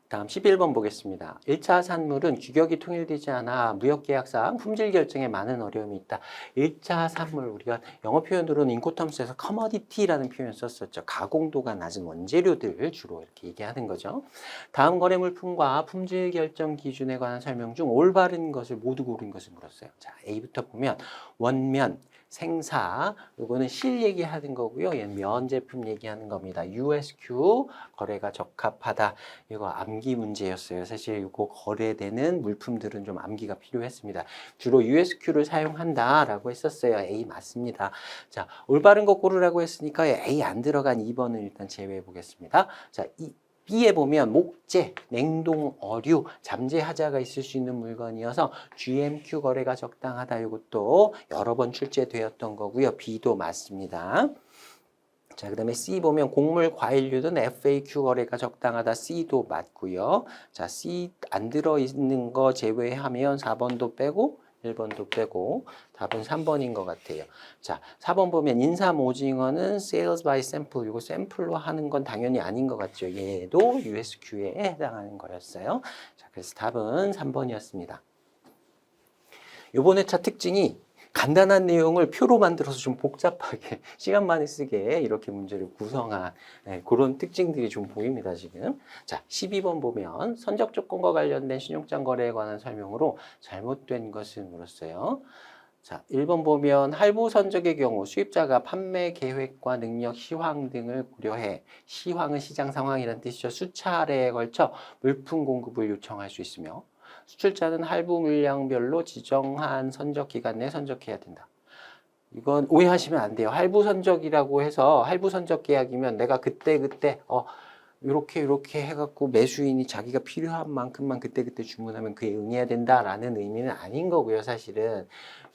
다음 11번 보겠습니다. 1차 산물은 규격이 통일되지 않아 무역계약상 품질 결정에 많은 어려움이 있다. 1차 산물, 우리가 영어 표현으로는 인코텀스에서 커머디티라는 표현 썼었죠. 가공도가 낮은 원재료들 주로 이렇게 얘기하는 거죠. 다음 거래 물품과 품질 결정 기준에 관한 설명 중 올바른 것을 모두 고른 것을 물었어요. 자, A부터 보면 원면, 생사, 요거는 실 얘기하는 거고요. 얘는 면 제품 얘기하는 겁니다. USQ, 거래가 적합하다. 이거 암기 문제였어요. 사실 이거 거래되는 물품들은 좀 암기가 필요했습니다. 주로 USQ를 사용한다라고 했었어요. A 맞습니다. 자, 올바른 거 고르라고 했으니까 A 안 들어간 2번은 일단 제외해 보겠습니다. 자, B에 보면 목재, 냉동, 어류, 잠재 하자가 있을 수 있는 물건이어서 GMQ 거래가 적당하다. 이것도 여러 번 출제되었던 거고요. B도 맞습니다. 자, 그 다음에 C 보면 곡물, 과일류는 FAQ 거래가 적당하다. C도 맞고요. 자, C 안 들어있는 거 제외하면 4번도 빼고 1번도 빼고 답은 3번인 것 같아요. 자, 4번 보면 인삼 오징어는 sales by sample. 이거 샘플로 하는 건 당연히 아닌 것 같죠. 얘도 USQ에 해당하는 거였어요. 자, 그래서 답은 3번이었습니다. 요번 회차 특징이 간단한 내용을 표로 만들어서 좀 복잡하게 시간 많이 쓰게 이렇게 문제를 구성한 그런 특징들이 좀 보입니다, 지금. 자, 12번 보면 선적 조건과 관련된 신용장 거래에 관한 설명으로 잘못된 것을 물었어요. 자, 1번 보면 할부 선적의 경우 수입자가 판매 계획과 능력, 시황 등을 고려해, 시황은 시장 상황이라는 뜻이죠. 수차례에 걸쳐 물품 공급을 요청할 수 있으며 수출자는 할부 물량별로 지정한 선적 기간 내에 선적해야 된다. 이건 오해하시면 안 돼요. 할부 선적이라고 해서 할부 선적 계약이면 내가 그때 이렇게 해갖고 매수인이 자기가 필요한 만큼만 그때 주문하면 그에 응해야 된다라는 의미는 아닌 거고요, 사실은.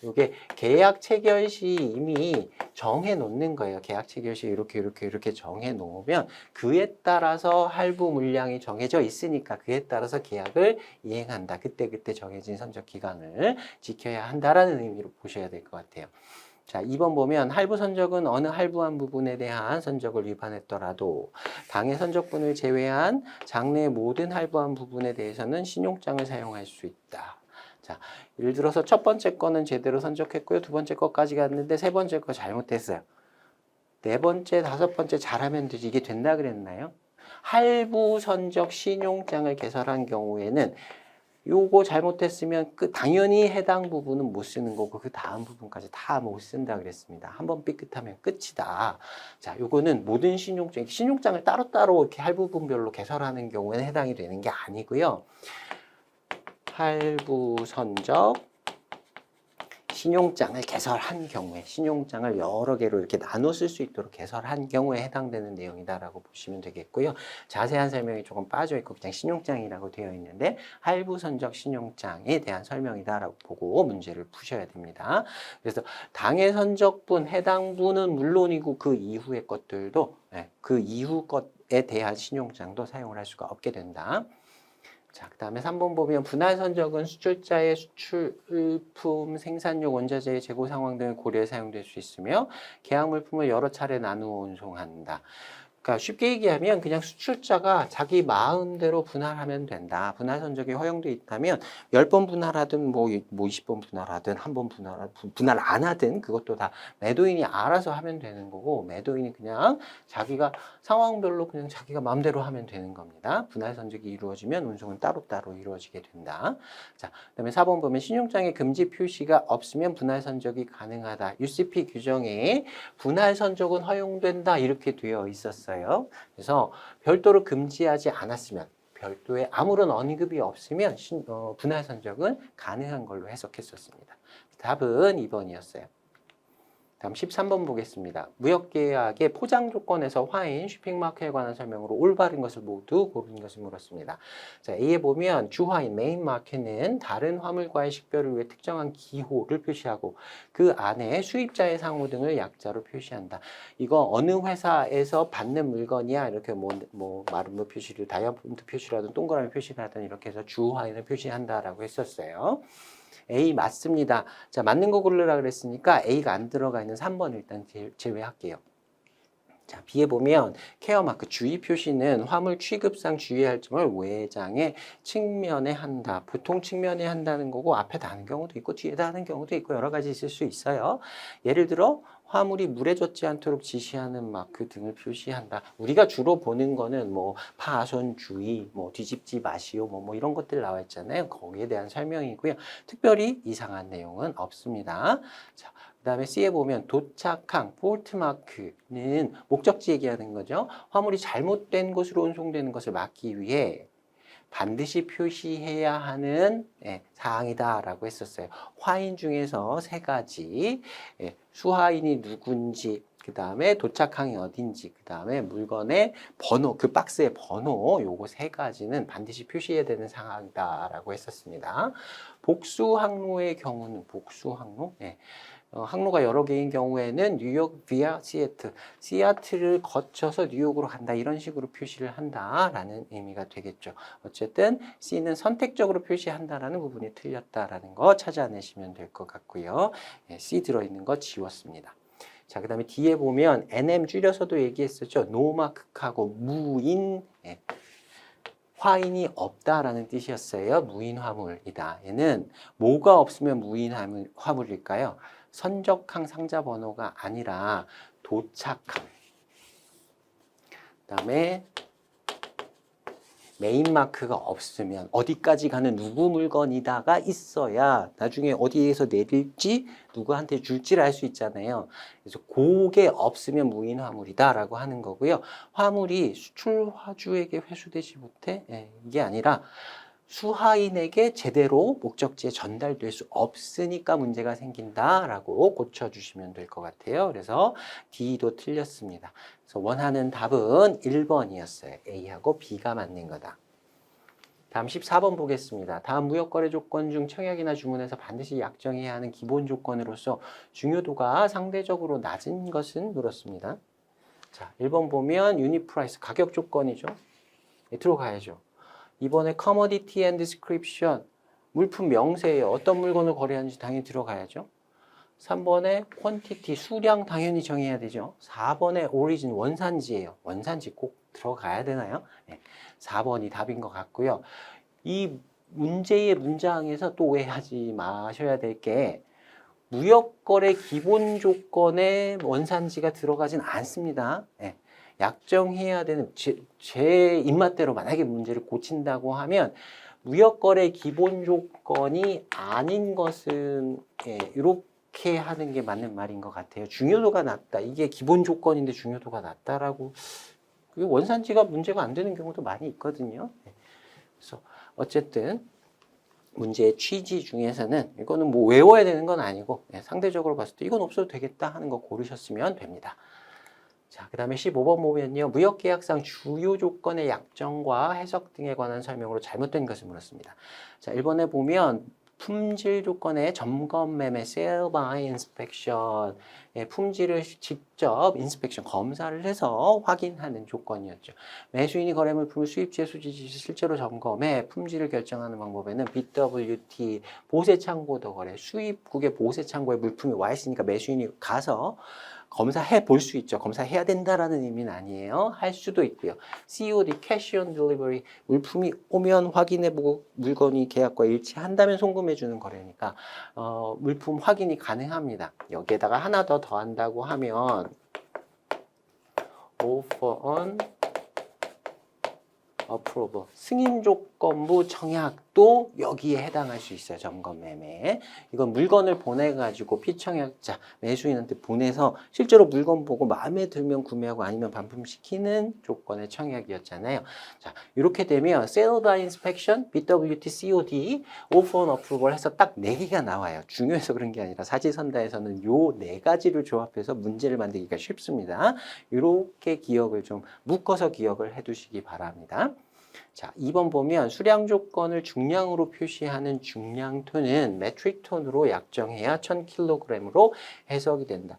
이게 계약 체결 시 이미 정해 놓는 거예요. 계약 체결 시 이렇게 정해 놓으면 그에 따라서 할부 물량이 정해져 있으니까 그에 따라서 계약을 이행한다. 그때 정해진 선적 기간을 지켜야 한다라는 의미로 보셔야 될 것 같아요. 자, 2번 보면 할부 선적은 어느 할부한 부분에 대한 선적을 위반했더라도 당해 선적분을 제외한 장내 모든 할부한 부분에 대해서는 신용장을 사용할 수 있다. 자, 예를 들어서 첫 번째 거는 제대로 선적했고요. 두 번째 거까지 갔는데 세 번째 거 잘못했어요. 네 번째, 다섯 번째 잘하면 되지. 이게 된다 그랬나요? 할부 선적 신용장을 개설한 경우에는 요거 잘못했으면 당연히 해당 부분은 못 쓰는 거고 그 다음 부분까지 다 못 쓴다 그랬습니다. 한번 삐끗하면 끝이다. 자, 요거는 모든 신용장을 따로따로 이렇게 할부분별로 개설하는 경우에는 해당이 되는 게 아니고요. 할부 선적 신용장을 개설한 경우에 신용장을 여러 개로 이렇게 나눠 쓸 수 있도록 개설한 경우에 해당되는 내용이다라고 보시면 되겠고요. 자세한 설명이 조금 빠져 있고 그냥 신용장이라고 되어 있는데 할부 선적 신용장에 대한 설명이다라고 보고 문제를 푸셔야 됩니다. 그래서 당해 선적분 해당 분은 물론이고 그 이후의 것들도 그 이후 것에 대한 신용장도 사용을 할 수가 없게 된다. 자, 그 다음에 3번 보면 분할 선적은 수출자의 수출품, 생산력, 원자재의 재고 상황 등을 고려해 사용될 수 있으며 계약 물품을 여러 차례 나누어 운송한다. 그러니까 쉽게 얘기하면 그냥 수출자가 자기 마음대로 분할하면 된다. 분할 선적이 허용돼 있다면 10번 분할하든 뭐 20번 분할하든 한 번 분할 안 하든 그것도 다 매도인이 알아서 하면 되는 거고 매도인이 그냥 자기가 상황별로 그냥 자기가 마음대로 하면 되는 겁니다. 분할 선적이 이루어지면 운송은 따로따로 이루어지게 된다. 자, 그다음에 4번 보면 신용장에 금지 표시가 없으면 분할 선적이 가능하다. UCP 규정에 분할 선적은 허용된다 이렇게 되어 있었어요. 그래서 별도로 금지하지 않았으면 별도의 아무런 언급이 없으면 분할 선적은 가능한 걸로 해석했었습니다. 답은 2번이었어요. 다음 13번 보겠습니다. 무역계약의 포장 조건에서 화인, 쇼핑마크에 관한 설명으로 올바른 것을 모두 고른 것을 물었습니다. 자, A에 보면 주화인, 메인마크는 다른 화물과의 식별을 위해 특정한 기호를 표시하고 그 안에 수입자의 상호 등을 약자로 표시한다. 이거 어느 회사에서 받는 물건이야 이렇게 마름모 표시를 다이아몬드 표시라든 동그라미 표시라든 이렇게 해서 주화인을 표시한다라고 했었어요. A 맞습니다. 자, 맞는 거 고르라 그랬으니까 A가 안 들어가 있는 3번 일단 제외할게요. 자, B에 보면 케어 마크 주의 표시는 화물 취급상 주의할 점을 외장의 측면에 한다. 보통 측면에 한다는 거고 앞에 다는 경우도 있고 뒤에 다는 경우도 있고 여러 가지 있을 수 있어요. 예를 들어 화물이 물에 젖지 않도록 지시하는 마크 등을 표시한다. 우리가 주로 보는 거는 뭐 파손 주의, 뭐 뒤집지 마시오, 뭐 이런 것들 나와 있잖아요. 거기에 대한 설명이고요. 특별히 이상한 내용은 없습니다. 자, 그다음에 C에 보면 도착항, 포트 마크는 목적지 얘기하는 거죠. 화물이 잘못된 곳으로 운송되는 것을 막기 위해 반드시 표시해야 하는 사항이다라고 했었어요. 화인 중에서 세 가지, 수화인이 누군지, 그 다음에 도착항이 어딘지, 그 다음에 물건의 번호, 그 박스의 번호, 요거 세 가지는 반드시 표시해야 되는 상황이다라고 했었습니다. 복수 항로의 경우는 복수 항로? 항로가 여러 개인 경우에는 뉴욕 via 시애틀, 시애틀을 거쳐서 뉴욕으로 간다 이런 식으로 표시를 한다라는 의미가 되겠죠. 어쨌든 C는 선택적으로 표시한다라는 부분이 틀렸다라는 거 찾아내시면 될 것 같고요. C 들어있는 거 지웠습니다. 자, 그 다음에 D에 보면 NM 줄여서도 얘기했었죠. 노마크하고 무인, 화인이 없다라는 뜻이었어요. 무인 화물이다. 얘는 뭐가 없으면 무인 화물일까요? 선적항 상자 번호가 아니라 도착항. 그다음에 메인 마크가 없으면 어디까지 가는 누구 물건이다가 있어야 나중에 어디에서 내릴지 누구한테 줄지를 알 수 있잖아요. 그래서 그게 없으면 무인 화물이다라고 하는 거고요. 화물이 수출 화주에게 회수되지 못해? 이게 아니라 수하인에게 제대로 목적지에 전달될 수 없으니까 문제가 생긴다라고 고쳐주시면 될 것 같아요. 그래서 D도 틀렸습니다. 그래서 원하는 답은 1번이었어요. A하고 B가 맞는 거다. 다음 14번 보겠습니다. 다음 무역거래 조건 중 청약이나 주문에서 반드시 약정해야 하는 기본 조건으로서 중요도가 상대적으로 낮은 것은 물었습니다. 자, 1번 보면 유닛 프라이스 가격 조건이죠. 들어가야죠. 이번에 commodity and description, 물품 명세예요. 어떤 물건을 거래하는지 당연히 들어가야죠. 3번에 quantity, 수량 당연히 정해야 되죠. 4번에 origin, 원산지예요. 원산지 꼭 들어가야 되나요? 4번이 답인 것 같고요. 이 문제의 문장에서 또 오해하지 마셔야 될 게 무역거래 기본 조건에 원산지가 들어가진 않습니다. 약정해야 되는 제 입맛대로 만약에 문제를 고친다고 하면 무역거래 기본 조건이 아닌 것은 이렇게 하는 게 맞는 말인 것 같아요. 중요도가 낮다. 이게 기본 조건인데 중요도가 낮다라고 원산지가 문제가 안 되는 경우도 많이 있거든요. 그래서 어쨌든 문제의 취지 중에서는 이거는 뭐 외워야 되는 건 아니고 상대적으로 봤을 때 이건 없어도 되겠다 하는 거 고르셨으면 됩니다. 자, 그 다음에 15번 보면요. 무역계약상 주요 조건의 약정과 해석 등에 관한 설명으로 잘못된 것을 물었습니다. 자, 1번에 보면 품질 조건의 점검 매매, sale by inspection, 품질을 직접 inspection, 검사를 해서 확인하는 조건이었죠. 매수인이 거래 물품을 수입지에 수지지 실제로 점검해 품질을 결정하는 방법에는 BWT, 보세창고도 거래, 수입국의 보세창고에 물품이 와 있으니까 매수인이 가서 검사해 볼 수 있죠. 검사해야 된다라는 의미는 아니에요. 할 수도 있고요. COD, Cash on Delivery, 물품이 오면 확인해보고 물건이 계약과 일치한다면 송금해주는 거래니까 물품 확인이 가능합니다. 여기에다가 하나 더 더한다고 하면 Offer on approval, 승인 조건부 청약도 여기에 해당할 수 있어요. 점검 매매. 이건 물건을 보내가지고 피청약자, 매수인한테 보내서 실제로 물건 보고 마음에 들면 구매하고 아니면 반품시키는 조건의 청약이었잖아요. 자, 이렇게 되면 Sale by Inspection, BWT, COD, Offer on Approval 해서 딱 4개가 나와요. 중요해서 그런 게 아니라 사지선다에서는 요 4가지를 조합해서 문제를 만들기가 쉽습니다. 이렇게 기억을 좀 묶어서 기억을 해두시기 바랍니다. 자, 2번 보면 수량 조건을 중량으로 표시하는 중량톤은 메트릭 톤으로 약정해야 1000kg으로 해석이 된다.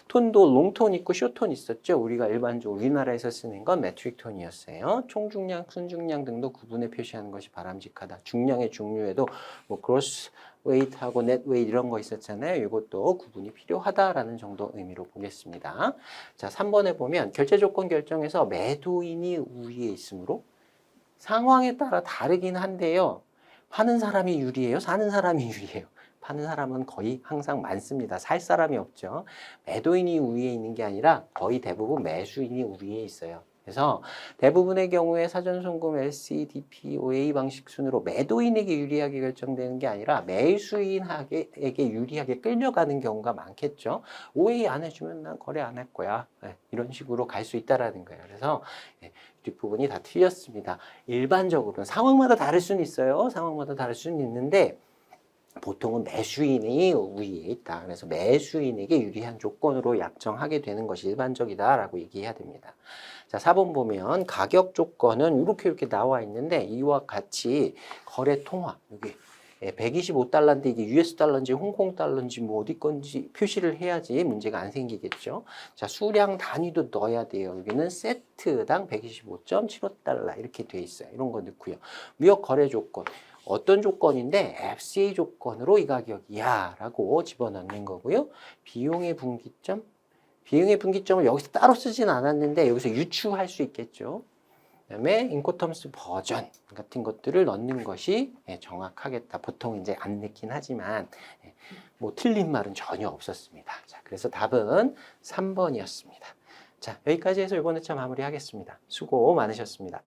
톤도 롱톤 있고 숏톤 있었죠. 우리가 일반적으로 우리나라에서 쓰는 건 메트릭 톤이었어요. 총중량, 순중량 등도 구분해 표시하는 것이 바람직하다. 중량의 종류에도 뭐 그로스 웨이트하고 넷 웨이트 이런 거 있었잖아요. 이것도 구분이 필요하다라는 정도 의미로 보겠습니다. 자, 3번에 보면 결제 조건 결정에서 매도인이 우위에 있으므로 상황에 따라 다르긴 한데요. 파는 사람이 유리해요? 사는 사람이 유리해요? 파는 사람은 거의 항상 많습니다. 살 사람이 없죠. 매도인이 우위에 있는 게 아니라 거의 대부분 매수인이 우위에 있어요. 그래서 대부분의 경우에 사전송금 LCDP, OA 방식 순으로 매도인에게 유리하게 결정되는 게 아니라 매수인에게 유리하게 끌려가는 경우가 많겠죠. OA 안 해주면 난 거래 안 할 거야. 네, 이런 식으로 갈 수 있다라는 거예요. 그래서 뒷부분이 다 틀렸습니다. 일반적으로는 상황마다 다를 수는 있어요. 상황마다 다를 수는 있는데 보통은 매수인이 우위에 있다. 그래서 매수인에게 유리한 조건으로 약정하게 되는 것이 일반적이다라고 얘기해야 됩니다. 자, 4번 보면 가격 조건은 이렇게 나와 있는데 이와 같이 거래 통화 여기 125달러인데 이게 US 달러인지 홍콩 달러인지 뭐 어디 건지 표시를 해야지 문제가 안 생기겠죠. 자, 수량 단위도 넣어야 돼요. 여기는 세트당 125.75달러 이렇게 돼 있어요. 이런 거 넣고요. 무역 거래 조건. 어떤 조건인데 FCA 조건으로 이 가격이야 라고 집어넣는 거고요. 비용의 분기점. 비용의 분기점을 여기서 따로 쓰진 않았는데 여기서 유추할 수 있겠죠. 그다음에 인코텀스 버전 같은 것들을 넣는 것이 정확하겠다. 보통 이제 안 넣긴 하지만 뭐 틀린 말은 전혀 없었습니다. 자, 그래서 답은 3번이었습니다. 자, 여기까지 해서 이번 회차 마무리하겠습니다. 수고 많으셨습니다.